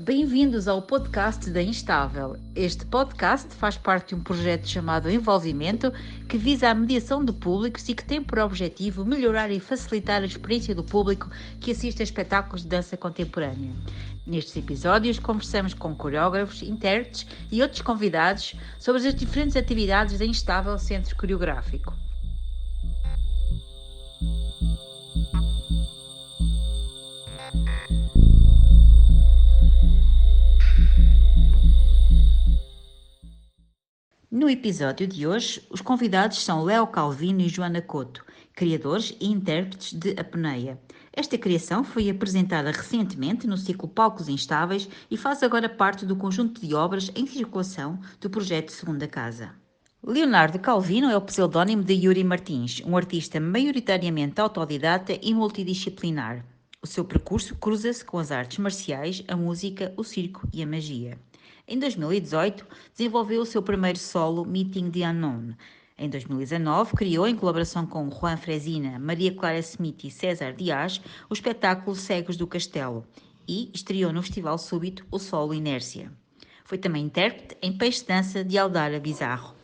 Bem-vindos ao podcast da Instável. Este podcast faz parte de um projeto chamado Envolvimento, que visa a mediação de públicos e que tem por objetivo melhorar e facilitar a experiência do público que assiste a espetáculos de dança contemporânea. Nestes episódios, conversamos com coreógrafos, intérpretes e outros convidados sobre as diferentes atividades da Instável Centro Coreográfico. No episódio de hoje, os convidados são Léo Calvino e Joana Couto, criadores e intérpretes de Apneia. Esta criação foi apresentada recentemente no ciclo Palcos Instáveis e faz agora parte do conjunto de obras em circulação do projeto Segunda Casa. Leonardo Calvino é o pseudónimo de Yuri Martins, um artista maioritariamente autodidata e multidisciplinar. O seu percurso cruza-se com as artes marciais, a música, o circo e a magia. Em 2018, desenvolveu o seu primeiro solo, Meeting the Unknown. Em 2019, criou, em colaboração com Juan Fresina, Maria Clara Smith e César Dias, o espetáculo Cegos do Castelo e estreou no Festival Súbito o solo Inércia. Foi também intérprete em Peixe Dança de Aldara Bizarro.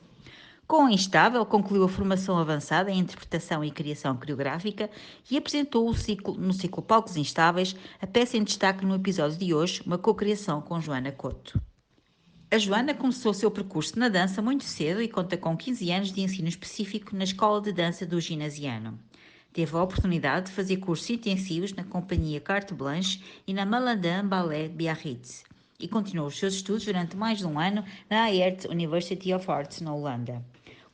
Com a Instável, concluiu a formação avançada em interpretação e criação coreográfica e apresentou no ciclo Palcos Instáveis a peça em destaque no episódio de hoje, uma cocriação com Joana Couto. A Joana começou o seu percurso na dança muito cedo e conta com 15 anos de ensino específico na Escola de Dança do Ginasiano. Teve a oportunidade de fazer cursos intensivos na companhia Carte Blanche e na Malandin Ballet Biarritz e continuou os seus estudos durante mais de um ano na Aert University of Arts, na Holanda.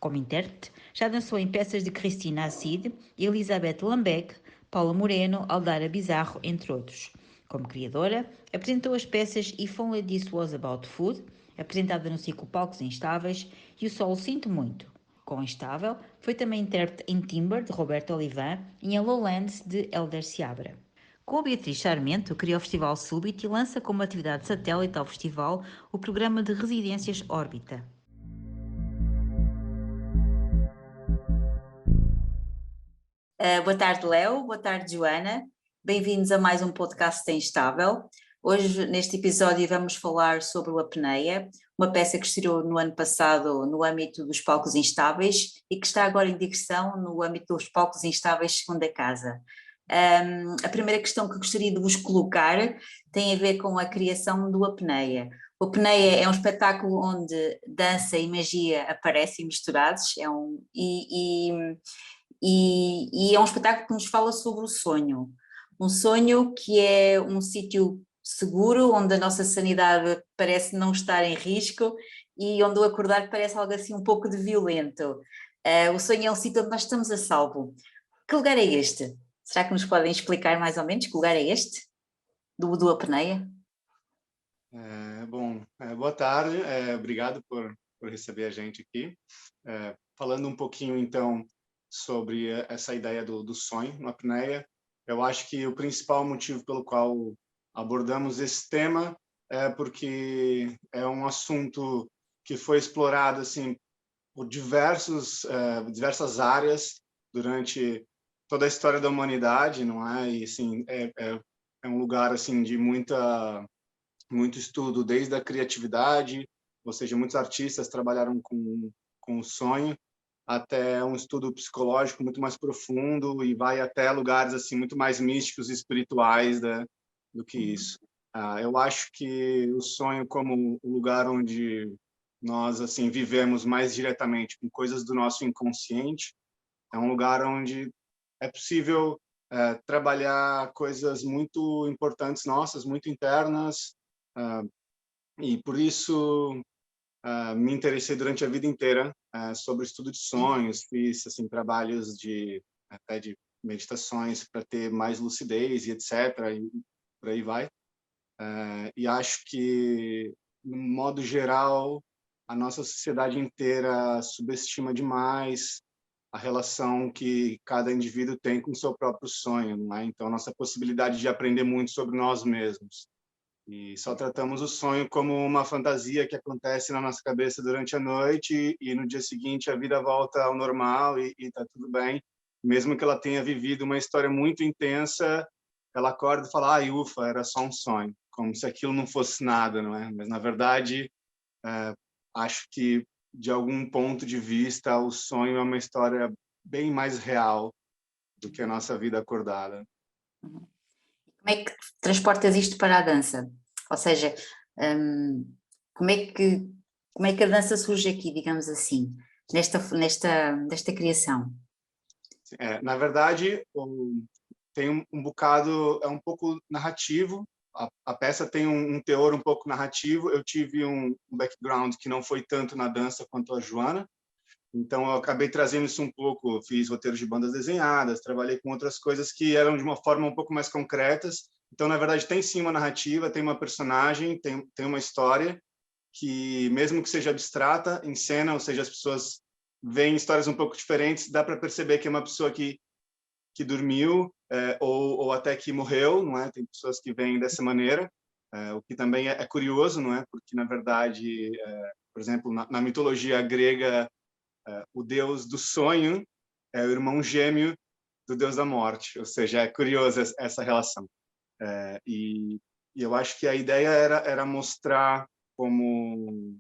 Como intérprete, já dançou em peças de Cristina Assid, Elizabeth Lambeck, Paula Moreno, Aldara Bizarro, entre outros. Como criadora, apresentou as peças If Only This Was About Food, apresentada no ciclo Palcos Instáveis, e o solo Sinto Muito. Com Instável, foi também intérprete em Timber, de Roberto Olivan, e em Lowlands, de Helder Seabra. Com a Beatriz Sarmento, criou o Festival Súbito e lança como atividade satélite ao festival o programa de residências Órbita. Boa tarde, Léo. Boa tarde, Joana. Bem-vindos a mais um podcast da Instável. Hoje, neste episódio, vamos falar sobre o Apneia, uma peça que estreou no ano passado no âmbito dos Palcos Instáveis e que está agora em digressão no âmbito dos Palcos Instáveis Segunda Casa. A primeira questão que gostaria de vos colocar tem a ver com a criação do Apneia. O Apneia é um espetáculo onde dança e magia aparecem misturados, é um espetáculo que nos fala sobre o sonho. Um sonho que é um sítio seguro, onde a nossa sanidade parece não estar em risco e onde o acordar parece algo assim um pouco de violento. O sonho é um sítio onde nós estamos a salvo. Que lugar é este? Será que nos podem explicar mais ou menos que lugar é este? Do Apneia? Boa tarde, obrigado por receber a gente aqui. Falando um pouquinho, então, sobre essa ideia do sonho no Apneia, eu acho que o principal motivo pelo qual abordamos esse tema é porque é um assunto que foi explorado assim por diversas áreas durante toda a história da humanidade, não é? E assim é um lugar assim de muito estudo desde a criatividade, ou seja, muitos artistas trabalharam com o sonho, até um estudo psicológico muito mais profundo e vai até lugares assim muito mais místicos e espirituais, né, do que isso. Eu acho que o sonho como o lugar onde nós assim vivemos mais diretamente com coisas do nosso inconsciente é um lugar onde é possível trabalhar coisas muito importantes nossas, muito internas, e por isso me interessei durante a vida inteira sobre o estudo de sonhos, fiz assim trabalhos até de meditações para ter mais lucidez e etc, e por aí vai. E acho que, no modo geral, a nossa sociedade inteira subestima demais a relação que cada indivíduo tem com o seu próprio sonho, não é? Então, nossa possibilidade de aprender muito sobre nós mesmos. E só tratamos o sonho como uma fantasia que acontece na nossa cabeça durante a noite e no dia seguinte a vida volta ao normal e está tudo bem. Mesmo que ela tenha vivido uma história muito intensa, ela acorda e fala, ufa, era só um sonho. como se aquilo não fosse nada, não é? Mas, na verdade, acho que, de algum ponto de vista, o sonho é uma história bem mais real do que a nossa vida acordada. Como é que transportas isto para a dança? Ou seja, como é que a dança surge aqui, digamos assim, nesta criação? Na verdade, tem um bocado, é um pouco narrativo. A peça tem um teor um pouco narrativo. Eu tive um background que não foi tanto na dança quanto a Joana, então eu acabei trazendo isso um pouco. Fiz roteiros de bandas desenhadas, trabalhei com outras coisas que eram de uma forma um pouco mais concretas. Então, na verdade, tem sim uma narrativa, tem uma personagem, tem uma história que, mesmo que seja abstrata, em cena, ou seja, as pessoas veem histórias um pouco diferentes, dá para perceber que é uma pessoa que dormiu, ou até que morreu, não é? Tem pessoas que veem dessa maneira, o que também é curioso, não é? Porque, na verdade, por exemplo, na mitologia grega, o deus do sonho é o irmão gêmeo do deus da morte, ou seja, é curiosa essa relação. E eu acho que a ideia era mostrar como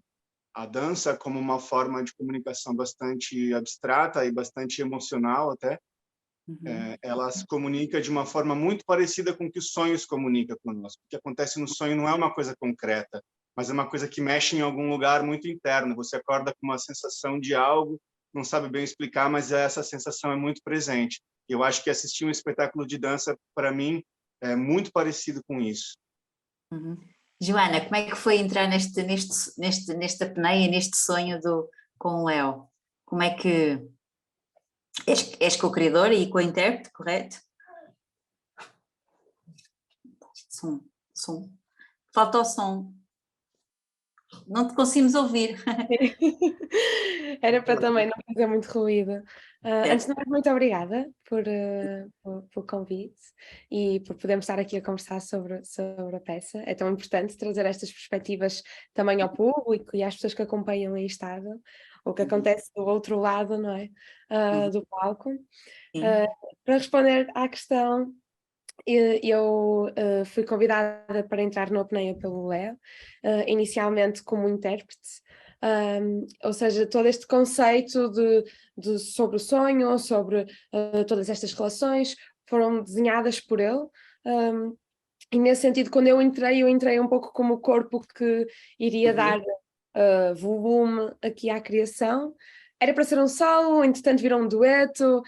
a dança como uma forma de comunicação bastante abstrata e bastante emocional até. Ela se comunica de uma forma muito parecida com o que os sonhos comunicam conosco. O que acontece no sonho não é uma coisa concreta, mas é uma coisa que mexe em algum lugar muito interno. Você acorda com uma sensação de algo, não sabe bem explicar, mas essa sensação é muito presente. Eu acho que assistir um espetáculo de dança, para mim, é muito parecido com isso. Joana, como é que foi entrar nesta apneia, neste sonho com o Léo? Como é que és co-criadora e co-intérprete, correto? Som. Falta o som. Não te conseguimos ouvir. Era para também não fazer muito ruído. Antes de mais, muito obrigada pelo convite e por podermos estar aqui a conversar sobre a peça. É tão importante trazer estas perspectivas também ao público e às pessoas que acompanham em estado, o que acontece do outro lado, não é? Do palco. Para responder à questão, eu fui convidada para entrar no Apneia pelo Léo, inicialmente como intérprete, ou seja, todo este conceito sobre o sonho, sobre todas estas relações, foram desenhadas por ele, e nesse sentido, quando eu entrei um pouco como o corpo que iria dar volume aqui à criação. Era para ser um solo, entretanto virou um dueto,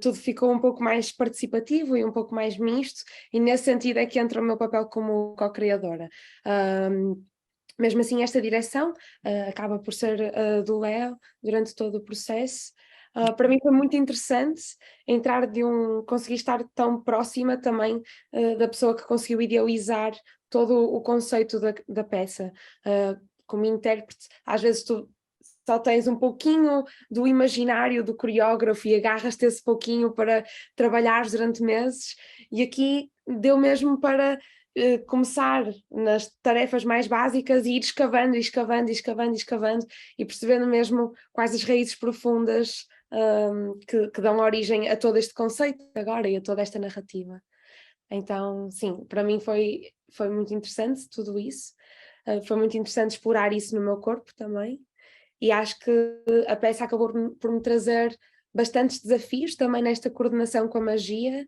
tudo ficou um pouco mais participativo e um pouco mais misto, e nesse sentido é que entra o meu papel como co-criadora. Mesmo assim, esta direção acaba por ser do Léo durante todo o processo. Para mim foi muito interessante conseguir estar tão próxima também da pessoa que conseguiu idealizar todo o conceito da peça. Como intérprete, às vezes tu só tens um pouquinho do imaginário do coreógrafo e agarras-te esse pouquinho para trabalhares durante meses, e aqui deu mesmo para começar nas tarefas mais básicas e ir escavando e percebendo mesmo quais as raízes profundas que dão origem a todo este conceito agora e a toda esta narrativa. Então, sim, para mim foi muito interessante tudo isso. Foi muito interessante explorar isso no meu corpo também, e acho que a peça acabou por me trazer bastantes desafios também nesta coordenação com a magia,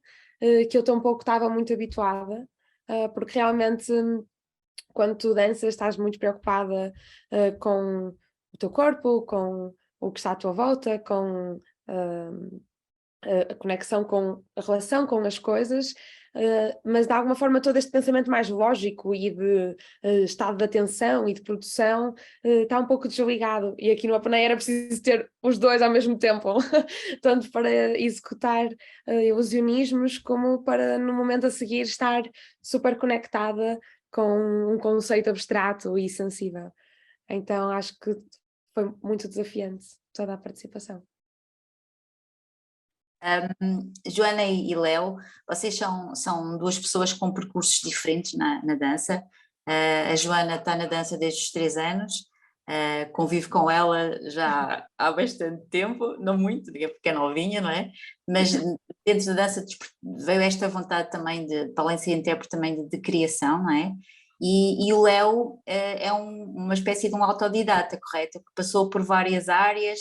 que eu tão pouco estava muito habituada, porque realmente quando tu danças estás muito preocupada com o teu corpo, com o que está à tua volta, com a conexão com a relação com as coisas, mas de alguma forma todo este pensamento mais lógico e de estado de atenção e de produção está um pouco desligado, e aqui no Apneia era preciso ter os dois ao mesmo tempo, tanto para executar ilusionismos como para no momento a seguir estar super conectada com um conceito abstrato e sensível. Então acho que foi muito desafiante toda a participação. Joana e Léo, vocês são duas pessoas com percursos diferentes na dança. A Joana está na dança desde os 3 anos, convive com ela já há bastante tempo, não muito, porque é novinha, não é? Mas dentro da dança veio esta vontade também para além de ser intérprete, também de criação, não é? E o Léo é uma espécie de um autodidata, correto? Que passou por várias áreas,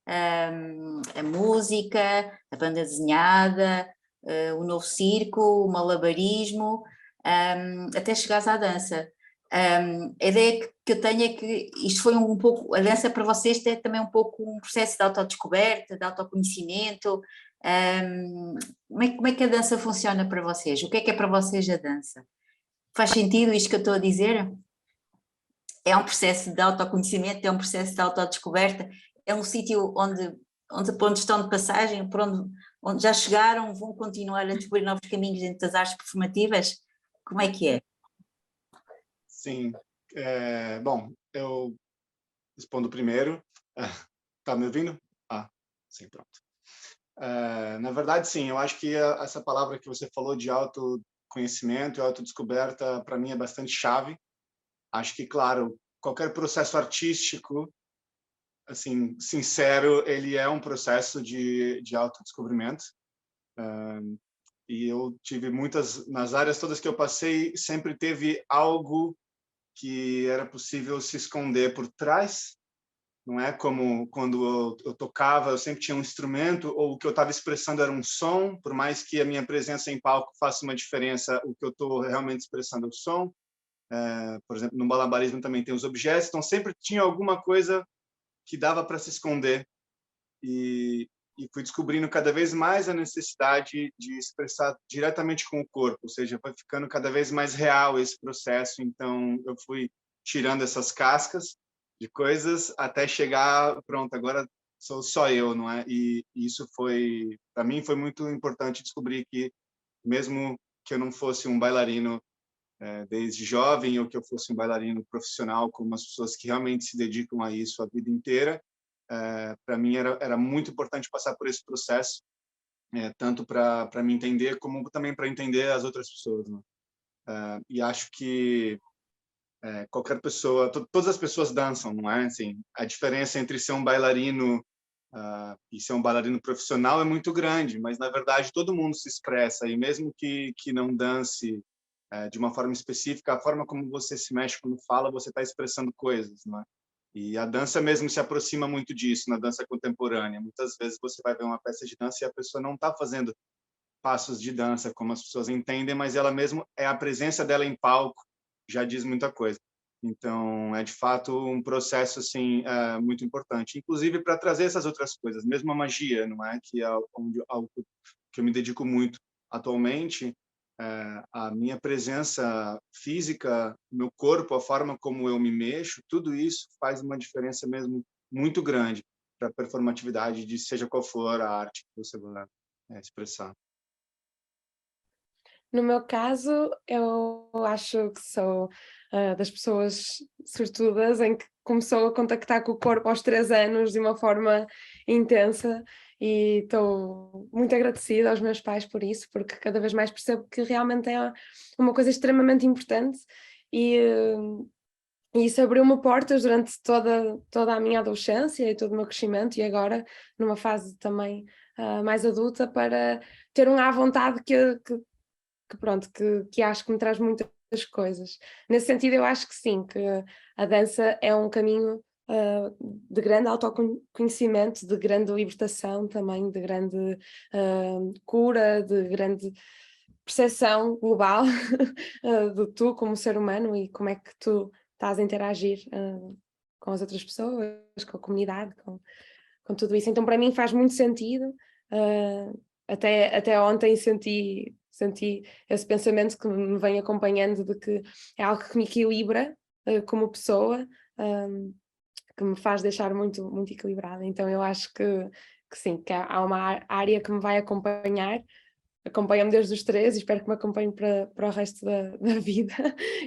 a música, a banda desenhada, o novo circo, o malabarismo, até chegares à dança. A ideia que eu tenho é que isto foi um pouco, a dança para vocês é também um pouco um processo de autodescoberta, de autoconhecimento. Como é que a dança funciona para vocês? O que é para vocês a dança? Faz sentido isto que eu estou a dizer? É um processo de autoconhecimento, é um processo de autodescoberta, é um sítio onde estão de passagem, por onde já chegaram, vão continuar a descobrir novos caminhos dentro das artes performativas? Como é que é? Sim. Bom, eu respondo primeiro. Tá me ouvindo? Sim, pronto. Na verdade, sim, eu acho que essa palavra que você falou de autoconhecimento e autodescoberta, para mim, é bastante chave. Acho que, claro, qualquer processo artístico, assim, sincero, ele é um processo de autodescobrimento. E eu tive nas áreas todas que eu passei, sempre teve algo que era possível se esconder por trás. Não é como quando eu tocava, eu sempre tinha um instrumento, ou o que eu estava expressando era um som, por mais que a minha presença em palco faça uma diferença, o que eu estou realmente expressando é o som. Por exemplo, no malabarismo também tem os objetos, então sempre tinha alguma coisa que dava para se esconder. E fui descobrindo cada vez mais a necessidade de expressar diretamente com o corpo, ou seja, foi ficando cada vez mais real esse processo. Então, eu fui tirando essas cascas de coisas até chegar, pronto, agora sou só eu, não é? E isso foi, para mim, foi muito importante descobrir que, mesmo que eu não fosse um bailarino desde jovem, ou que eu fosse um bailarino profissional, como as pessoas que realmente se dedicam a isso a vida inteira, para mim era muito importante passar por esse processo, tanto para me entender, como também para entender as outras pessoas, né? E acho que qualquer pessoa, todas as pessoas dançam, não é? Assim, a diferença entre ser um bailarino e ser um bailarino profissional é muito grande, mas na verdade todo mundo se expressa, e mesmo que não dance de uma forma específica, a forma como você se mexe quando fala, você está expressando coisas, não é? E a dança mesmo se aproxima muito disso, na dança contemporânea. Muitas vezes você vai ver uma peça de dança e a pessoa não está fazendo passos de dança como as pessoas entendem, mas ela mesmo, a presença dela em palco já diz muita coisa. Então, é de fato um processo assim muito importante, inclusive para trazer essas outras coisas, mesmo a magia, não é? Que é algo que eu me dedico muito atualmente. A minha presença física, meu corpo, a forma como eu me mexo, tudo isso faz uma diferença mesmo muito grande para a performatividade de seja qual for a arte que você vai expressar. No meu caso, eu acho que sou das pessoas sortudas em que começou a contactar com o corpo aos 3 anos de uma forma intensa, e estou muito agradecida aos meus pais por isso, porque cada vez mais percebo que realmente é uma coisa extremamente importante, e, e isso abriu-me portas durante toda a minha adolescência e todo o meu crescimento, e agora numa fase também mais adulta, para ter um à vontade que acho que me traz muitas coisas. Nesse sentido, eu acho que sim, que a dança é um caminho de grande autoconhecimento, de grande libertação também, de grande cura, de grande percepção global de tu como ser humano e como é que tu estás a interagir com as outras pessoas, com a comunidade, com tudo isso. Então, para mim faz muito sentido. Até ontem senti esse pensamento que me vem acompanhando, de que é algo que me equilibra como pessoa, que me faz deixar muito, muito equilibrada. Então eu acho que sim, que há uma área que me vai acompanha-me desde os 13 e espero que me acompanhe para o resto da vida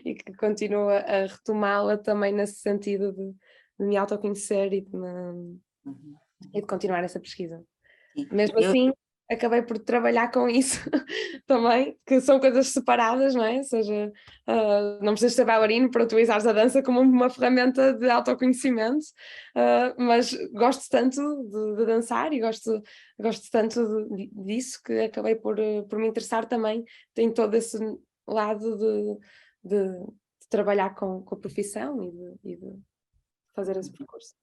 e que continue a retomá-la também nesse sentido de me autoconhecer e de continuar essa pesquisa. Sim. Mesmo assim, acabei por trabalhar com isso também, que são coisas separadas, não é? Ou seja, não precisas ser bailarino para utilizares a dança como uma ferramenta de autoconhecimento, mas gosto tanto de dançar e gosto tanto disso, que acabei por me interessar também em todo esse lado de trabalhar com a profissão e de fazer esse percurso.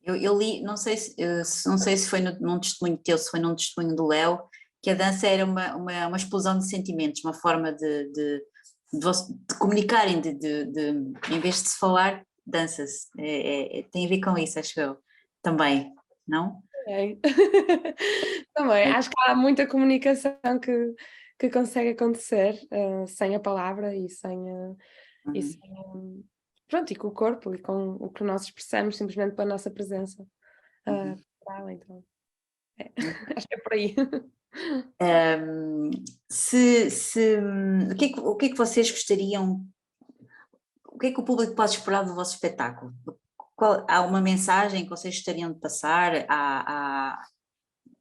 Eu li, não sei se foi num testemunho teu, se foi num testemunho do Léo, que a dança era uma explosão de sentimentos, uma forma de comunicarem, em vez de se falar, dança-se. Tem a ver com isso, acho eu, também, não? Também, acho que há muita comunicação que consegue acontecer sem a palavra e pronto, e com o corpo e com o que nós expressamos simplesmente pela nossa presença. Então, acho que é por aí. O que é que vocês gostariam, o que é que o público pode esperar do vosso espetáculo? Há uma mensagem que vocês gostariam de passar?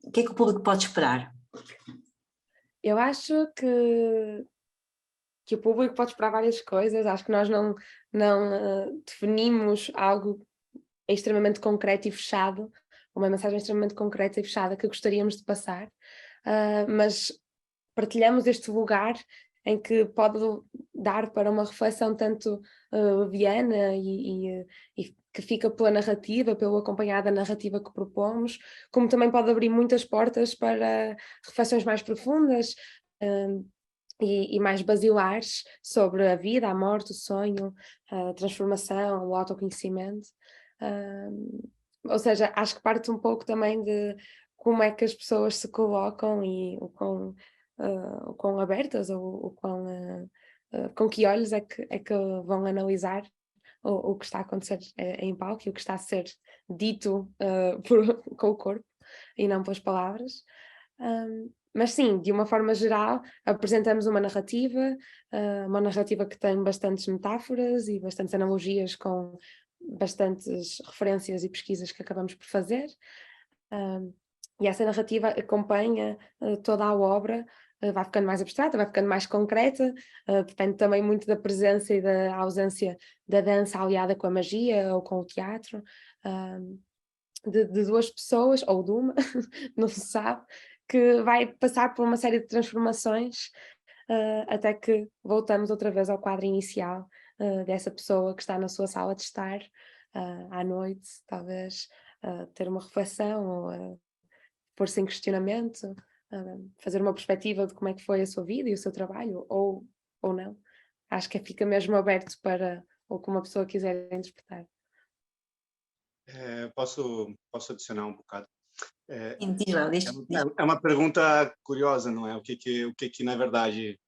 O que é que o público pode esperar? Eu acho que o público pode esperar várias coisas, acho que nós não definimos algo extremamente concreto e fechado, uma mensagem extremamente concreta e fechada que gostaríamos de passar, mas partilhamos este lugar em que pode dar para uma reflexão tanto leviana e que fica pela narrativa, pelo acompanhar da narrativa que propomos, como também pode abrir muitas portas para reflexões mais profundas e mais basilares sobre a vida, a morte, o sonho, a transformação, o autoconhecimento. Ou seja, acho que parte um pouco também de como é que as pessoas se colocam e o quão abertas ou com que olhos é que vão analisar o que está a acontecer em palco e o que está a ser dito com o corpo e não pelas palavras. Mas sim, de uma forma geral, apresentamos uma narrativa que tem bastantes metáforas e bastantes analogias com bastantes referências e pesquisas que acabamos por fazer. E essa narrativa acompanha toda a obra, vai ficando mais abstrata, vai ficando mais concreta, depende também muito da presença e da ausência da dança aliada com a magia ou com o teatro, de duas pessoas, ou de uma, não se sabe, que vai passar por uma série de transformações até que voltamos outra vez ao quadro inicial dessa pessoa que está na sua sala de estar à noite, talvez ter uma reflexão ou pôr-se em questionamento, fazer uma perspectiva de como é que foi a sua vida e o seu trabalho, ou não. Acho que fica mesmo aberto para o que uma pessoa quiser interpretar. Posso adicionar um bocado? Diz lá, diz. É uma pergunta curiosa, não é? O que na verdade,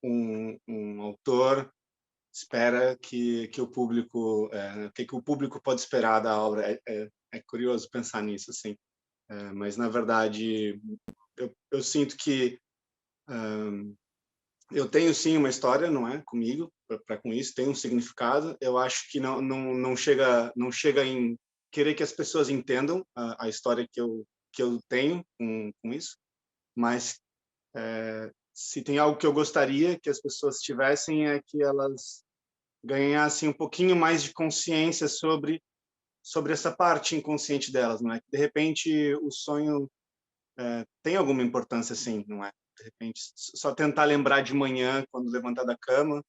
um autor espera que o público... o que o público pode esperar da obra? É curioso pensar nisso, assim. Mas, na verdade, eu sinto que eu tenho, sim, uma história, não é? Comigo, para com isso, tem um significado. Eu acho que não chega em querer que as pessoas entendam a história que eu tenho com isso, mas se tem algo que eu gostaria que as pessoas tivessem é que elas ganhassem um pouquinho mais de consciência sobre essa parte inconsciente delas, não é? De repente, o sonho tem alguma importância, sim, não é? De repente, só tentar lembrar de manhã, quando levantar da cama,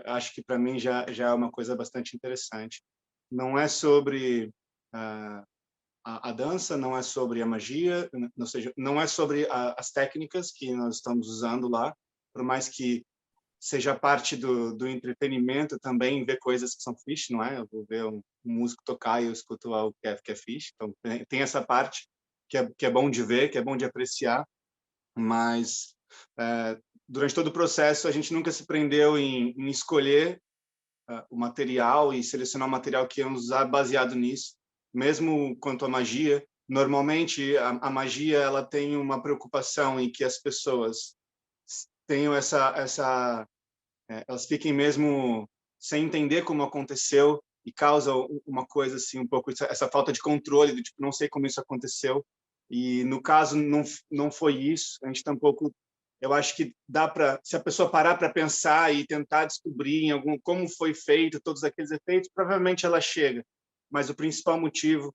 acho que para mim já é uma coisa bastante interessante. Não é sobre a dança, não é sobre a magia, ou seja, não é sobre as técnicas que nós estamos usando lá, por mais que seja parte do entretenimento também ver coisas que são fixe, não é? Eu vou ver um músico tocar e eu escuto algo que é fixe, então tem essa parte que é bom de ver, que é bom de apreciar, mas durante todo o processo a gente nunca se prendeu em escolher o material e selecionar o material que íamos usar baseado nisso, mesmo quanto à magia. Normalmente a magia ela tem uma preocupação em que as pessoas tenham elas fiquem mesmo sem entender como aconteceu e causa uma coisa assim um pouco essa falta de controle do tipo não sei como isso aconteceu. E no caso não foi isso. A gente tampouco, eu acho que dá para, se a pessoa parar para pensar e tentar descobrir como foi feito todos aqueles efeitos, provavelmente ela chega. Mas o principal motivo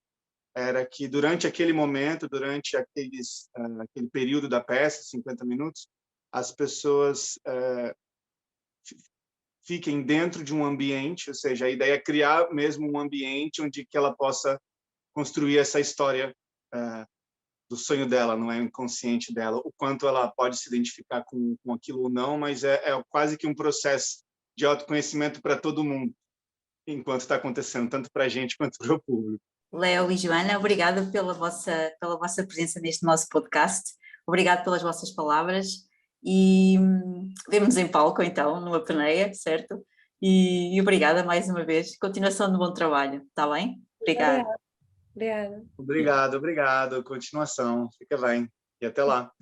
era que durante aquele momento, durante aquele período da peça, 50 minutos, as pessoas fiquem dentro de um ambiente, ou seja, a ideia é criar mesmo um ambiente onde que ela possa construir essa história do sonho dela, não é o inconsciente dela, o quanto ela pode se identificar com aquilo ou não, mas é quase que um processo de autoconhecimento para todo mundo, enquanto está acontecendo, tanto para a gente quanto para o público. Léo e Joana, obrigada pela vossa presença neste nosso podcast, obrigado pelas vossas palavras e vemo-nos em palco então, numa peneia, certo? E obrigada mais uma vez, continuação de bom trabalho, está bem? Obrigada. Obrigada. Obrigado, continuação, fica bem, e até lá.